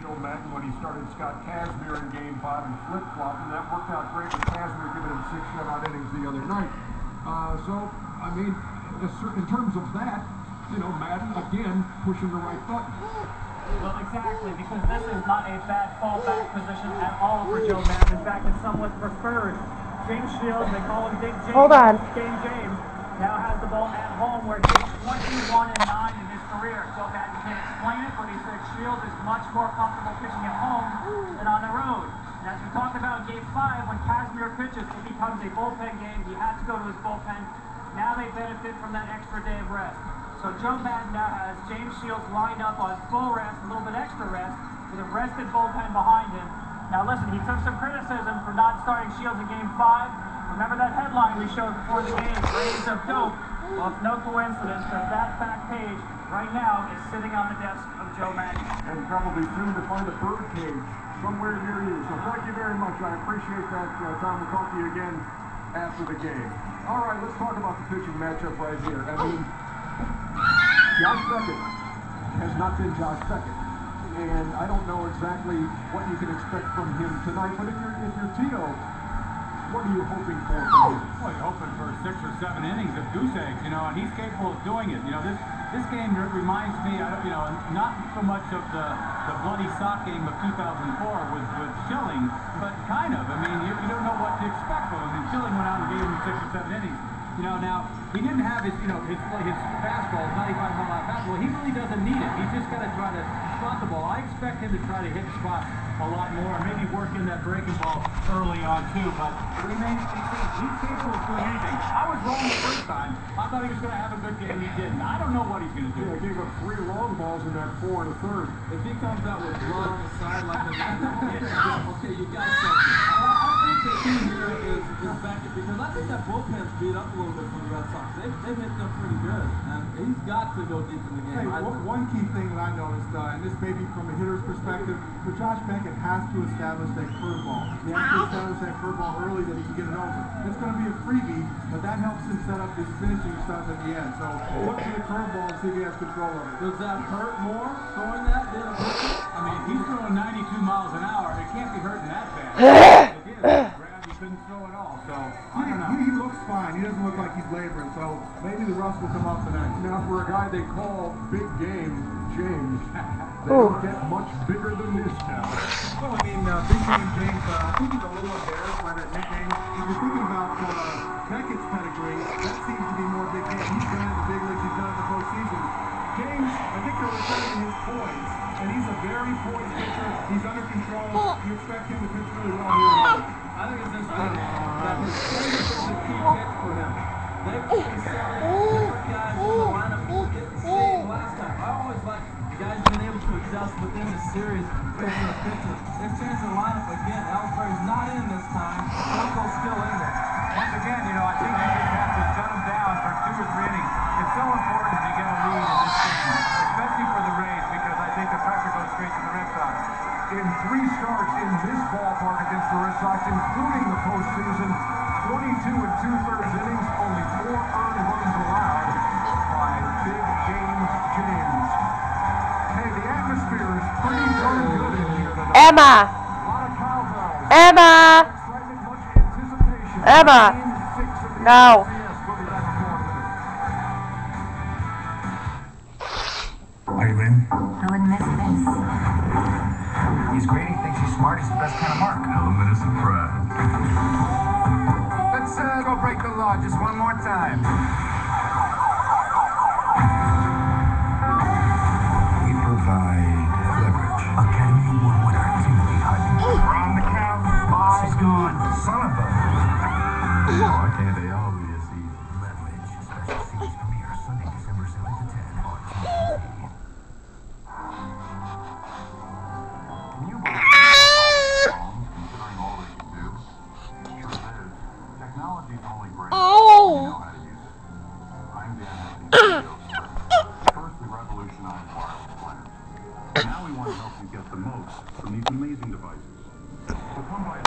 Joe Madden when he started Scott Kazmir in Game 5 and flip-flopped, and that worked out great with Kazmir giving him 6 shutout innings the other night. So, I mean, in terms of that, you know, Madden, again, pushing the right button. Well, exactly, because this is not a bad fallback position at all for Joe Madden. In fact, it's somewhat preferred. James Shields, they call him Big James. Hold on. Game James now has the ball at home where he's 21-9 in his career. Joe Madden can't explain it, but he said Shields is much more comfortable pitching at home than on the road. And as we talked about in Game 5, when Kazmir pitches, it becomes a bullpen game. He has to go to his bullpen. Now they benefit from that extra day of rest. So Joe Madden now has James Shields lined up on full rest, a little bit extra rest, with a rested bullpen behind him. Now listen, he took some criticism for not starting Shields in Game 5. Remember that headline we showed before the game, Rays of Dope? Well, it's no coincidence that that back page right now is sitting on the desk of Joe Madden. And probably soon to find a bird cage somewhere near you. So thank you very much. I appreciate that, Tom. We'll talk to you again after the game. All right, let's talk about the pitching matchup right here. I mean, Josh Beckett has not been Josh Beckett. And I don't know exactly what you can expect from him tonight, but if you're Tito, what are you hoping for from him? Well, you're hoping for 6 or 7 innings of goose eggs, you know, and he's capable of doing it. You know, this game reminds me, you know, not so much of the bloody sock game of 2004 with Schilling, but kind of. I mean, you don't know what to expect from him. And Schilling went out and gave him 6 or 7 innings. You know, now, he didn't have his, you know, his fastball, 95-mile-an-hour fastball. He really doesn't need it. He's just got to try to spot the ball. I expect him to try to hit spots a lot more, maybe work in that breaking ball early on, too. But it remains to be seen. He's capable of doing anything. I was wrong the first time. I thought he was going to have a good game. He didn't. I don't know what he's going to do. Yeah, he gave up 3 long balls in that 4 1/3. If he comes out with blood on the sideline, okay, you got something. I think the key here is Beckett, because I think that bullpen's beat up a little bit for the Red Sox. They've hit them pretty good, and he's got to go deep in the game. Hey, one key thing that I noticed, and this may be from a hitter's perspective, but Josh Beckett has to establish that curveball. He has to establish that curveball early that he can get it over. It's going to be a freebie, but that helps him set up his finishing stuff at the end. So look for the curveball and see if he has control of it. Does that hurt more, throwing that, than a pitcher? I mean, he's throwing 92 miles an hour. It can't be hurting that bad. He couldn't throw it all, so I don't know. He looks fine. He doesn't look like he's laboring, so maybe the rust will come off tonight. Now, for a guy they call Big Game James, they don't get much bigger than this now. Well, I mean, Big Game James, I think he's a little embarrassed by that nickname. If you're thinking about Beckett's pedigree, that seems to be more Big Game. He's done it in the big leagues, he's done it in the postseason. James, I think they're returning his poise, and he's a very poised pitcher. He's under control. You expect him to pitch really well here at home. I think it's interesting that his fingers is a key pitch for him. They've been selling different guys in the lineup who get the same last time. I always like the guys being able to adjust within the series based on the pitcher. They've changed the lineup again. Ellsbury's not in this time. Elko's still in there. Once again, you know, I think they just have to shut him down for 2 or 3 innings. It's so important to get a lead in this game, especially for the Rays, because I think the pressure goes straight to the Red Sox. In 3 starts in this ballpark against the Red Sox, including the postseason, 22 2/3 innings, only 4 earned runs allowed by Big Game James. Hey, the atmosphere is pretty darn good in here tonight. Emma! A lot of cowbells. Emma! Excitement, much anticipation. Emma! Game 6 of the No. LCS. We'll be back in 4 minutes. Eileen? I wouldn't miss this. He's great. He thinks he's smart. He's the best kind of mark. Element of surprise. Let's go break the law just one more time. We provide leverage. Academy Award winner Timothy Hutton. We're on the count. Boss is gone. Son of a. Why can't they all be this easy? Leverage. Special series premiere Sunday, December 7th to 10 on TV. Can you believe considering all that you do? Truth is, technology's only great if you know how to use it. I'm Dan Hepney, First, we revolutionized wireless plans. Now we want to help you get the most from these amazing devices. So come by